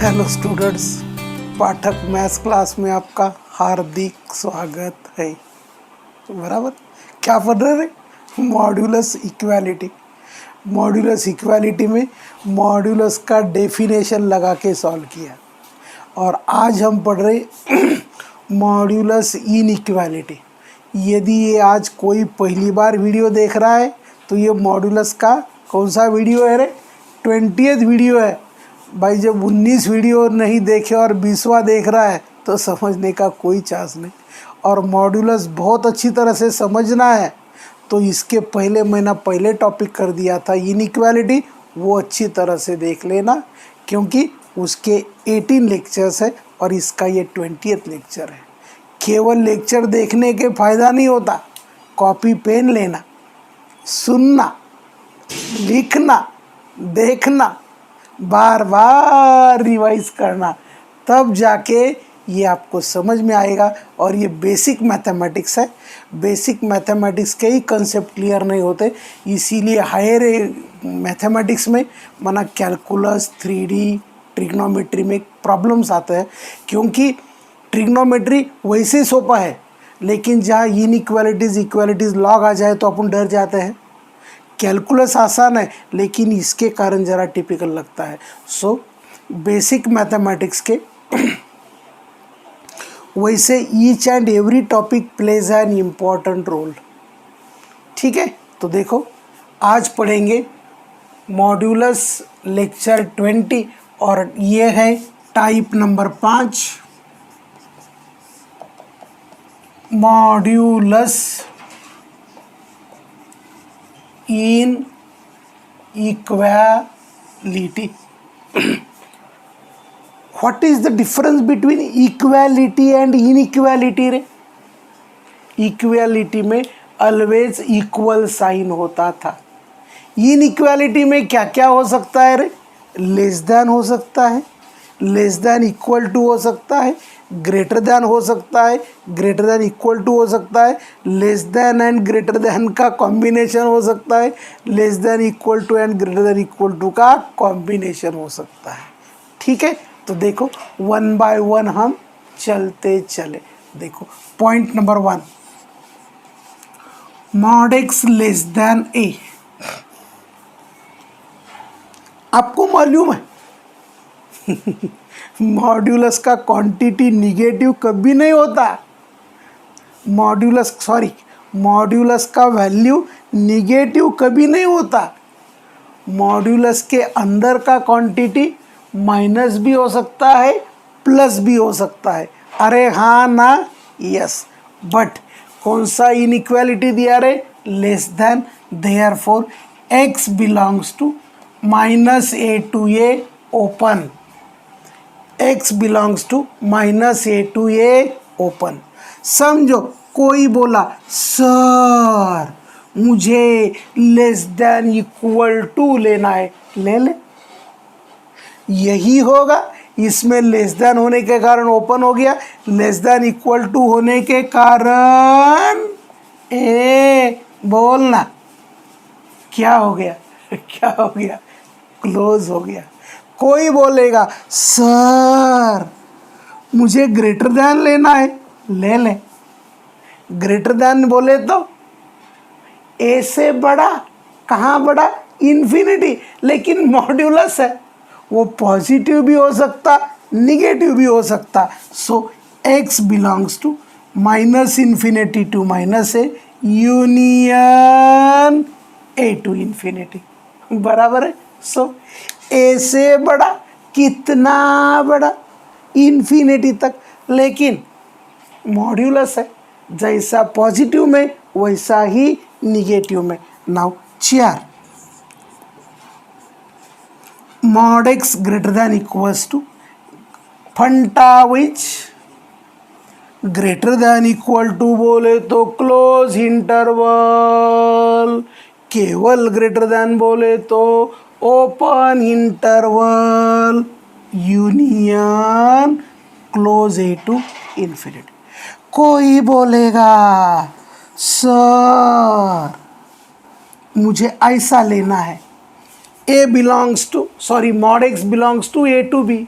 Hello students, पाठक maths class में आपका हार्दिक स्वागत है। बराबर क्या पढ़ रहे हैं? Modulus equality. मॉड्यूलस इक्वालिटी में मॉड्यूलस का डेफिनेशन लगा के सॉल्व किया। और आज हम पढ़ रहे मॉड्यूलस इनइक्वालिटी। यदि ये आज कोई पहली बार वीडियो देख रहा है तो ये मॉड्यूलस का कौन सा वीडियो है रे? 20th वीडियो है भाई। जब 19 वीडियो नहीं देखे और 20वां देख रहा है तो समझने का कोई चांस नहीं। और मॉड्यूलस बहुत अच्छी तरह से समझना है तो इसके पहले मैंने पहले टॉपिक कर दिया था इनइक्वालिटी, वो अच्छी तरह से देख लेना क्योंकि उसके 18 लेक्चर्स है और इसका ये 20th लेक्चर है। केवल लेक्चर देखने के फ़ायदा नहीं होता, कॉपी पेन लेना, सुनना, लिखना, देखना, बार बार रिवाइज करना, तब जाके ये आपको समझ में आएगा। और ये बेसिक मैथमेटिक्स है। बेसिक मैथमेटिक्स के ही कंसेप्ट क्लियर नहीं होते, इसीलिए हायर मैथमेटिक्स में माना कैलकुलस, 3D, ट्रिग्नोमेट्री में प्रॉब्लम्स आते हैं। क्योंकि ट्रिग्नोमेट्री वैसे सोपा है, लेकिन जहाँ इनइक्वालिटीज़ इक्वालिटीज़ लॉग आ जाए तो अपन डर जाते हैं। कैलकुलस आसान है लेकिन इसके कारण ज़रा टिपिकल लगता है। सो बेसिक मैथमेटिक्स के वैसे each and every topic plays an important role. ठीक है, तो देखो आज पढ़ेंगे मॉड्यूलस लेक्चर 20 और ये है type number 5 modulus inequality. What is the difference between equality and inequality रे? इक्वालिटी में ऑलवेज इक्वल साइन होता था। इनइक्वालिटी में क्या क्या हो सकता है रे? लेस देन हो सकता है, लेस देन इक्वल टू हो सकता है, ग्रेटर देन हो सकता है, ग्रेटर देन इक्वल टू हो सकता है, less than and greater than का कॉम्बिनेशन हो सकता है, less than equal to and greater than equal to का कॉम्बिनेशन हो सकता है। ठीक है, तो देखो वन बाय वन हम चलते चले। देखो point number 1, mod x less than a. आपको मालूम है मॉड्यूलस का क्वांटिटी निगेटिव कभी नहीं होता। मॉड्यूलस का वैल्यू निगेटिव कभी नहीं होता। मॉड्यूलस के अंदर का क्वांटिटी माइनस भी हो सकता है, प्लस भी हो सकता है। अरे हाँ ना, यस। बट कौन सा इनइक्वालिटी दिया रे? Less than. Therefore x belongs to -a to a open. x belongs to -a to a open. समझो कोई बोला सर मुझे लेस देन इक्वल टू लेना है, ले ले, यही होगा। इसमें लेस देन होने के कारण ओपन हो गया, लेस देन इक्वल टू होने के कारण ए बोलना क्या हो गया? क्या हो गया? क्लोज हो गया। कोई बोलेगा सर मुझे ग्रेटर देन लेना है, ले ले। ग्रेटर देन बोले तो ए से बड़ा, कहाँ बड़ा? इन्फिनिटी। लेकिन मॉड्यूलस है, वो पॉजिटिव भी हो सकता, निगेटिव भी हो सकता। So x belongs to -infinity to -a union a to infinity। बराबर है। सो a से बड़ा, कितना बड़ा? इन्फिनिटी तक। लेकिन मॉड्यूलस है, जैसा पॉजिटिव में वैसा ही निगेटिव में। Now 4, mod x greater than equals to फंटा which greater than equal to बोले तो क्लोज इंटरवल, केवल ग्रेटर देन बोले तो open interval, union close a to infinity. कोई बोलेगा सर मुझे ऐसा लेना है, a belongs to mod x belongs to a to b।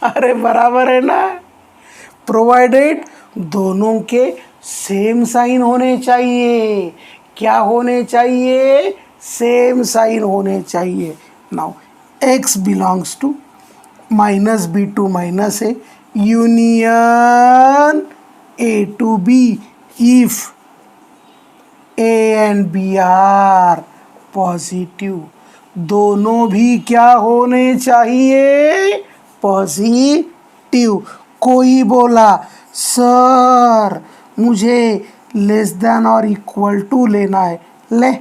अरे बराबर है ना, प्रोवाइडेड दोनों के सेम साइन होने चाहिए। क्या होने चाहिए? सेम साइन होने चाहिए। Now x belongs to minus b to minus a union a to b if a and b are positive. दोनों भी क्या होने चाहिए? पॉजिटिव। कोई बोला सर मुझे लेस देन और इक्वल टू लेना है, ले,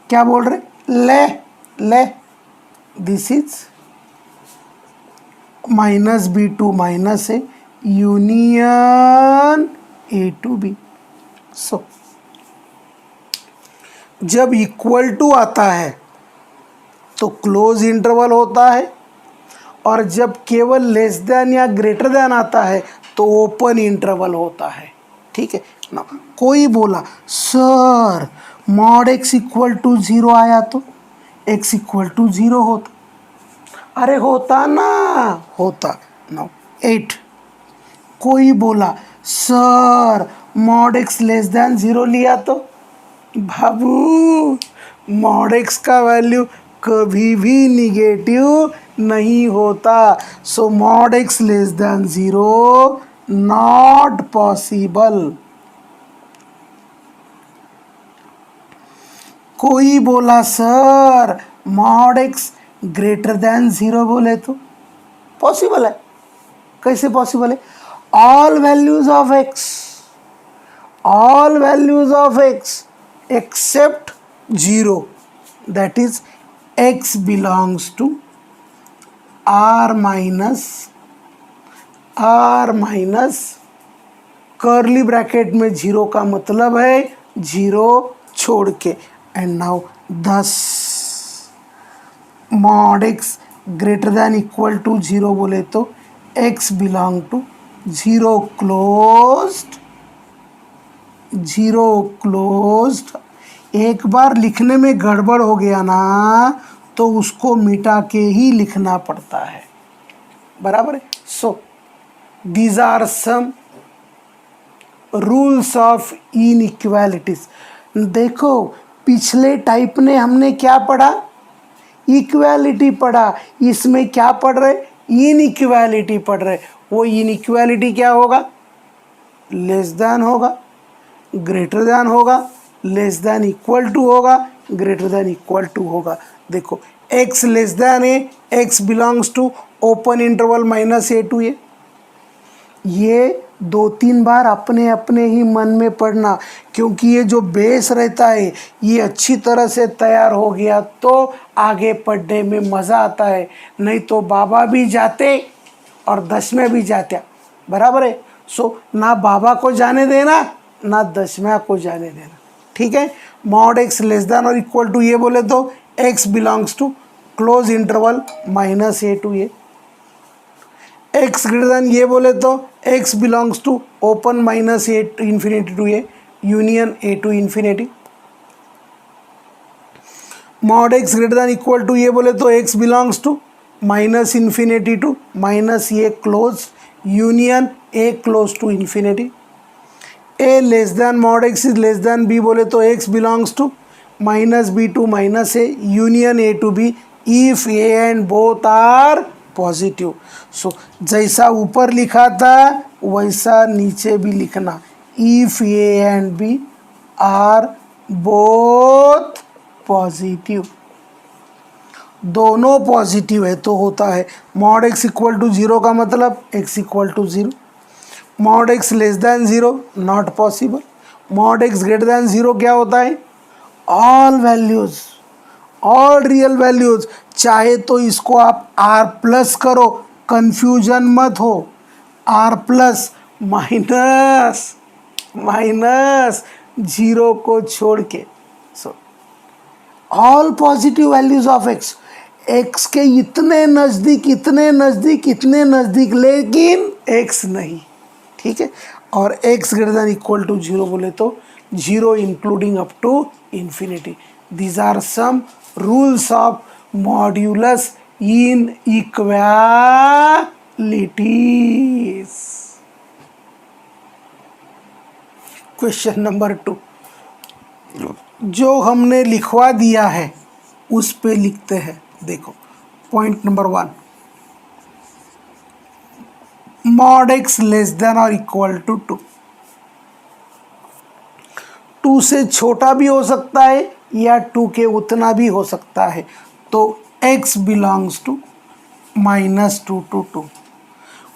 क्या बोल रहे? ले ले, this is minus b to minus a union a to b. So जब इक्वल टू आता है तो क्लोज इंटरवल होता है, और जब केवल लेस देन या ग्रेटर देन आता है तो ओपन इंटरवल होता है। ठीक है ना। कोई बोला sir mod x equal to 0 आया तो x इक्वल टू 0 होता। अरे होता ना, होता ना। 8। कोई बोला sir mod x less than 0 लिया तो, बाबू मॉड x का वैल्यू कभी भी निगेटिव नहीं होता। So mod x less than 0 not possible. कोई बोला sir mod x greater than 0 बोले तो पॉसिबल है। कैसे पॉसिबल है? All values of x, all values of x except 0, that is x belongs to r minus curly bracket में 0 का मतलब है 0 छोड़ के। And now 10 mod x greater than equal to 0 बोले तो x belong to 0 closed, 0 closed. एक बार लिखने में गड़बड़ हो गया ना तो उसको मिटा के ही लिखना पड़ता है, बराबर है। So these are some rules of inequalities. देखो पिछले टाइप ने हमने क्या पढ़ा? इक्वालिटी पढ़ा। इसमें क्या पढ़ रहे? इनइक्वालिटी पढ़ रहे। वो इनइक्वालिटी क्या होगा? लेस देन होगा, ग्रेटर देन होगा, लेस देन इक्वल टू होगा, ग्रेटर देन इक्वल टू होगा। देखो x less than a, x belongs to open interval minus a to a. ये 2-3 बार अपने अपने ही मन में पढ़ना, क्योंकि ये जो बेस रहता है ये अच्छी तरह से तैयार हो गया तो आगे पढ़ने में मज़ा आता है। नहीं तो बाबा भी जाते और 10वें भी जाते, बराबर है। सो ना बाबा को जाने देना ना 10वें को जाने देना। ठीक है। मॉड x लेस देन और इक्वल टू ये बोले तो x belongs to close interval minus a to a. x greater than ये बोले तो x belongs to open minus a to infinity to a union a to infinity. Mod x greater than equal to ये बोले तो x belongs to minus infinity to minus a close union a close to infinity. a less than mod x is less than b बोले तो x belongs to minus b to minus a union a to b if a and both are positive. So जैसा ऊपर लिखा था वैसा नीचे भी लिखना, if a and b are both positive. दोनों पॉजिटिव है तो होता है मॉड x इक्वल टू 0 का मतलब x equal to 0। Mod x less than 0 not possible. Mod x greater than 0 क्या होता है? All values, all real values. चाहे तो इसको आप r प्लस करो, कंफ्यूजन मत हो। r प्लस माइनस माइनस 0 को छोड़ के। So all positive values of x, x के इतने नज़दीक इतने नज़दीक इतने नज़दीक, लेकिन x नहीं। ठीक है। और x greater than equal to 0 बोले तो 0 including up to infinity. These are some rules of modulus inequalities. Question number 2, जो हमने लिखवा दिया है उस पे लिखते हैं। देखो point number 1, mod x less than और इक्वल टू 2। 2 से छोटा भी हो सकता है या 2 के उतना भी हो सकता है, तो x बिलोंग्स टू -2 to 2।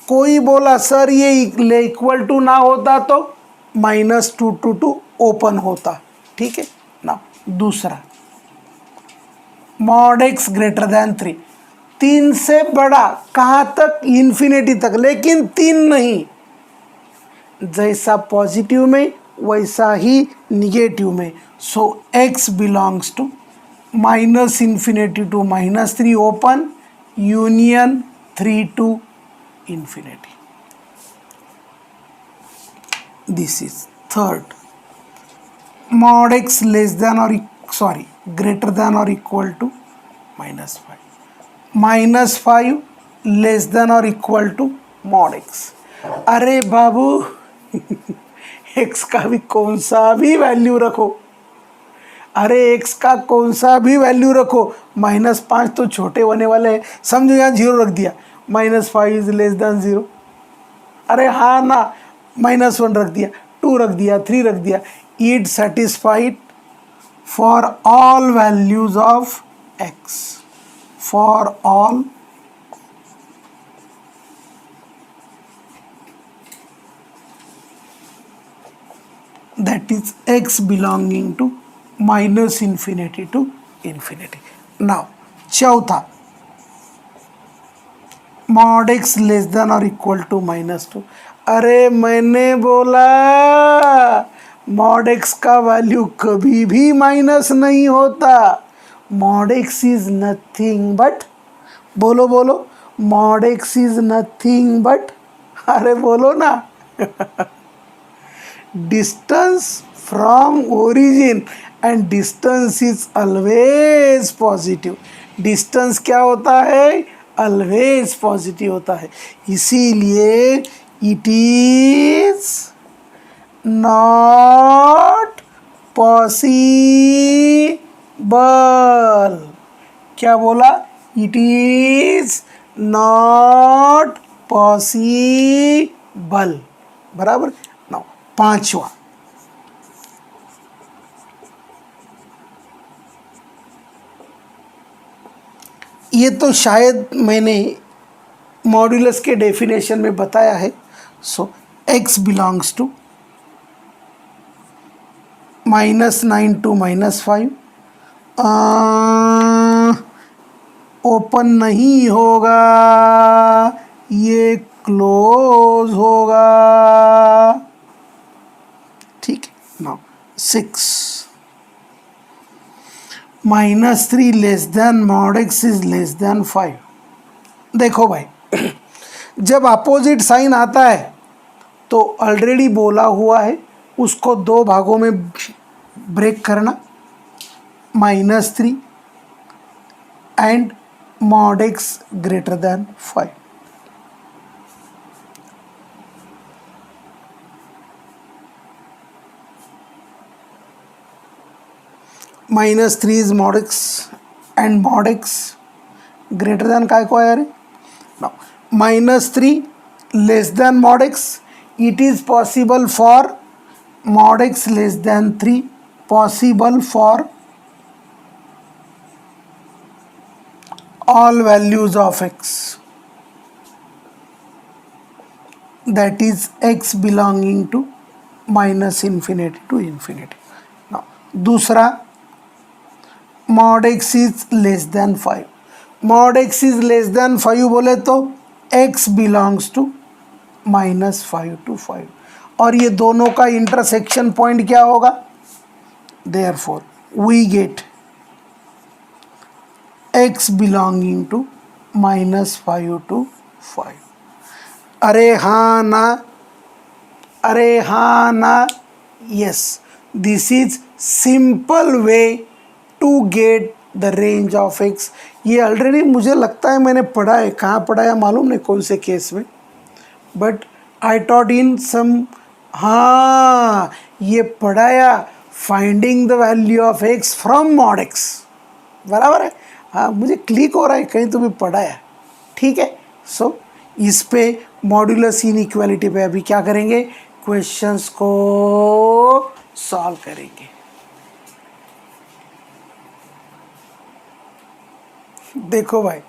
कोई बोला सर ये इक्वल टू ना होता तो -2 to 2 ओपन होता, ठीक है ना। दूसरा, मॉड एक्स ग्रेटर देन 3। 3 से बड़ा कहाँ तक? इन्फिनिटी तक, लेकिन 3 नहीं। जैसा पॉजिटिव में वैसा ही निगेटिव में। So x belongs to -∞ to -3 open, union 3 to infinity। This is third, mod x less than or greater than or equal to -5, -5 less than or equal to mod x। अरे बाबू x का भी कौन सा भी value रखो, अरे x का कौन सा भी वैल्यू रखो, -5 तो छोटे होने वाले हैं, समझो यहाँ 0 रख दिया, -5 इज लेस देन 0। अरे हाँ ना, -1 रख दिया, 2 रख दिया, 3 रख दिया। It satisfied for all values of x, for all that is x belonging to -∞ to infinity। now चौथा, mod x लेस देन और इक्वल टू -2। अरे मैंने बोला mod x का वैल्यू कभी भी माइनस नहीं होता। mod x is nothing but, बोलो बोलो, mod x is nothing but, अरे बोलो ना distance from origin, and distance is always positive। distance क्या होता है? always positive होता है। इसीलिए it is not possible। क्या बोला? it is not possible, बराबर। नाउ पांचवा, ये तो शायद मैंने मॉड्यूलस के डेफिनेशन में बताया है। So x belongs to -9 to -5, open नहीं होगा, ये क्लोज होगा, ठीक है। Now 6, -3 less than mod x is less than 5। देखो भाई जब अपोजिट साइन आता है तो ऑलरेडी बोला हुआ है उसको 2 भागों में ब्रेक करना, -3 and mod x greater then 5। -3 is mod x and mod x greater than काय को है? now -3 less than mod x, it is possible for mod x less than 3, possible for all values of x, that is x belonging to -∞ to infinity। now दूसरा, mod x is less than 5। mod x is less than 5 बोले तो x belongs to -5 to 5, और ये दोनों का intersection point क्या होगा? therefore we get x belonging to -5 to 5। अरे हाँ ना, अरे हाँ ना, yes, this is simple way to get the range of x. ये ऑलरेडी मुझे लगता है मैंने पढ़ा है, कहाँ पढ़ा है मालूम नहीं कौन से केस में, बट आई टॉट इन सम, हाँ ये पढ़ाया, finding the value of x from mod x, बराबर है। हाँ मुझे क्लिक हो रहा है कहीं तो भी पढ़ाया, ठीक है। सो इस पे मॉड्यूलस इनइक्वालिटी पे अभी क्या करेंगे, क्वेश्चंस को सॉल्व करेंगे। देखो भाई,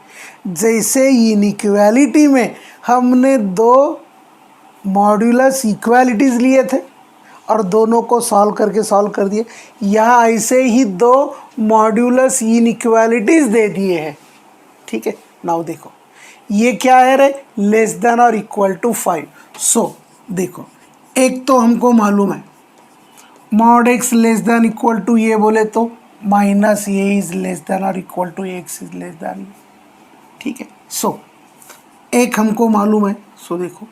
जैसे इनइक्वालिटी में हमने दो मॉड्यूलस इक्वालिटीज लिए थे और दोनों को सॉल्व कर दिए, यहाँ ऐसे ही दो मॉड्यूलस इनइक्वालिटीज दे दिए हैं, ठीक है। नाउ देखो ये क्या है रे, लेस देन और इक्वल टू 5। सो देखो एक तो हमको मालूम है mod x less than equal to ये बोले तो माइनस ये इज लेस देन और equal to x is less than, ठीक है। सो एक हमको मालूम है, सो देखो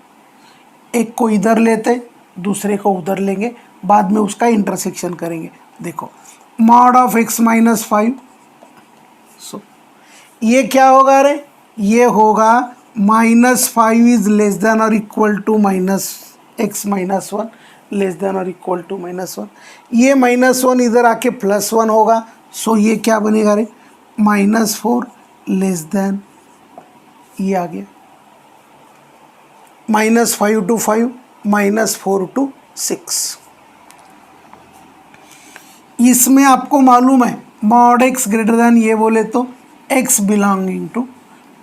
एक को इधर लेते दूसरे को उधर लेंगे, बाद में उसका इंटरसेक्शन करेंगे। देखो mod of x minus 5, so ये क्या होगा रे, ये होगा -5 इज लेस देन और equal to minus x minus 1 less than और इक्वल टू -1। ये -1 इधर आके +1 होगा, सो ये क्या बनेगा रे, -4 लेस देन, ये आ गया -5 to 5 -4 to 6। इसमें आपको मालूम है मॉड एक्स ग्रेटर देन ये बोले तो x belonging to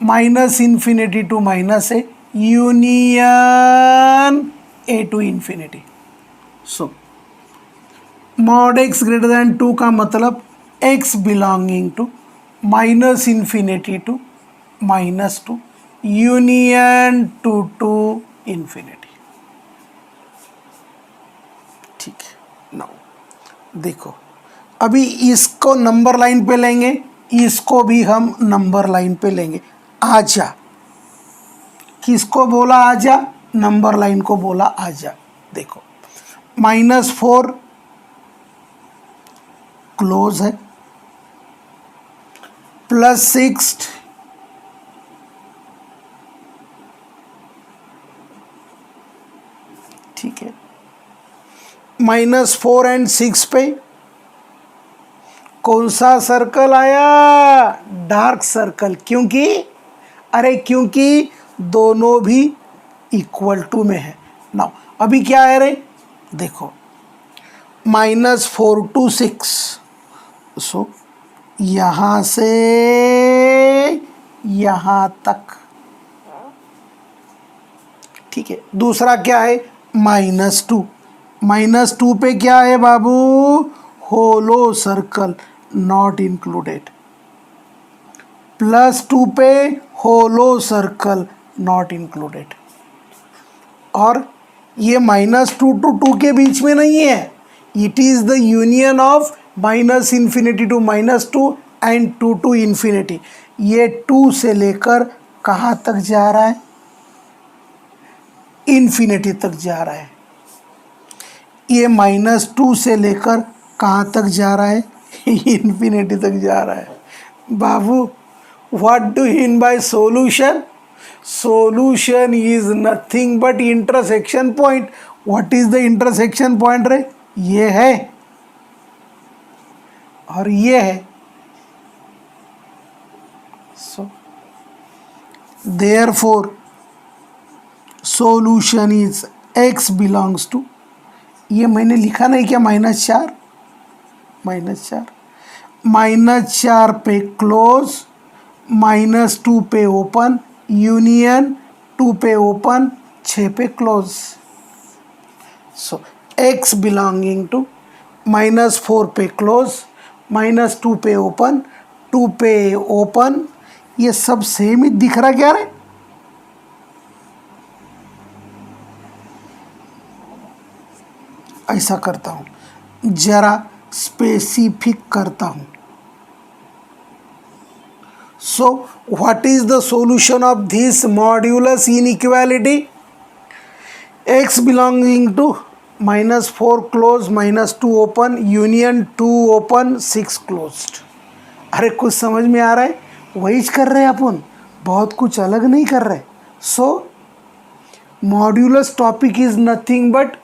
-∞ to -a union a to infinity. So mod x greater than 2 का मतलब x belonging to -∞ to -2 union to infinity, ठीक है। नाउ देखो अभी इसको नंबर लाइन पे लेंगे, इसको भी हम नंबर लाइन पे लेंगे। आजा, किसको बोला आजा, नंबर लाइन को बोला आजा। देखो -4 क्लोज है, +6 ठीक है, -4 एंड 6 पे कौन सा सर्कल आया, डार्क सर्कल, क्योंकि क्योंकि दोनों भी इक्वल टू में है। नाउ अभी क्या है रे, देखो -4 to 6, सो यहाँ से यहाँ तक, ठीक है। दूसरा क्या है -2, -2 पे क्या है बाबू, होलो सर्कल नॉट इंक्लूडेड, +2 पे होलो सर्कल नॉट इंक्लूडेड, और ये -2 to 2 के बीच में नहीं है, it is the union of -∞ to -2 and 2 to infinity. ये 2 से लेकर कहाँ तक जा रहा है, इन्फिनिटी तक जा रहा है। ये -2 से लेकर कहाँ तक जा रहा है, इन्फिनिटी तक जा रहा है। बाबू what do mean by solution, solution is nothing but intersection point. What is the intersection point रे, ये है और ये है। So therefore solution is x belongs to, ये मैंने लिखा नहीं क्या, -4 -4 पे क्लोज, -2 पे ओपन, यूनियन 2 पे ओपन, 6 पे close. So x belonging to -4 पे क्लोज, -2 पे ओपन, 2 पे ओपन, ये सब सेम ही दिख रहा क्या रे, ऐसा करता हूँ, जरा स्पेसिफिक करता हूँ। So what is the solution of this modulus inequality, x belonging to -4 close, -2 open, union 2 open, 6 closed. अरे कुछ समझ में आ रहा है? वही कर रहे हैं अपन, बहुत कुछ अलग नहीं कर रहे। So modulus topic is nothing but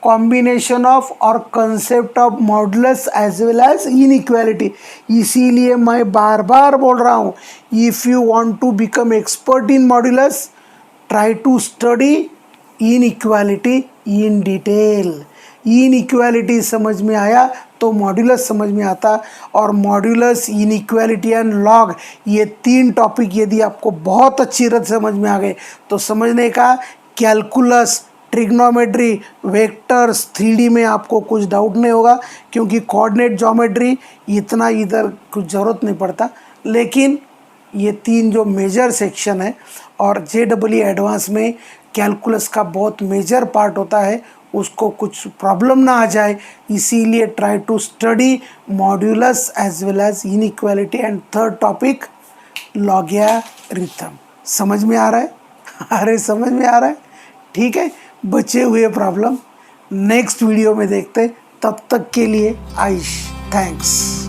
combination of और concept of modulus as well as inequality. इसीलिए मैं बार बार बोल रहा हूँ, if you want to become expert in modulus, try to study inequality in detail. Inequality समझ में आया तो मॉड्यूलस समझ में आता, और मॉड्यूलस, इनइक्वालिटी एंड लॉग, ये 3 टॉपिक यदि आपको बहुत अच्छी तरह समझ में आ गए तो समझने का कैलकुलस, ट्रिग्नोमेट्री, वेक्टर्स, 3D में आपको कुछ डाउट नहीं होगा, क्योंकि कोऑर्डिनेट ज्योमेट्री इतना इधर कुछ ज़रूरत नहीं पड़ता। लेकिन ये 3 जो मेजर सेक्शन है, और JEE एडवांस में कैलकुलस का बहुत मेजर पार्ट होता है, उसको कुछ प्रॉब्लम ना आ जाए, इसीलिए try to study modulus as well as inequality and third topic logarithm. समझ में आ रहा है? अरे समझ में आ रहा है? ठीक है, बचे हुए प्रॉब्लम नेक्स्ट वीडियो में देखते, तब तक के लिए आयुष, थैंक्स।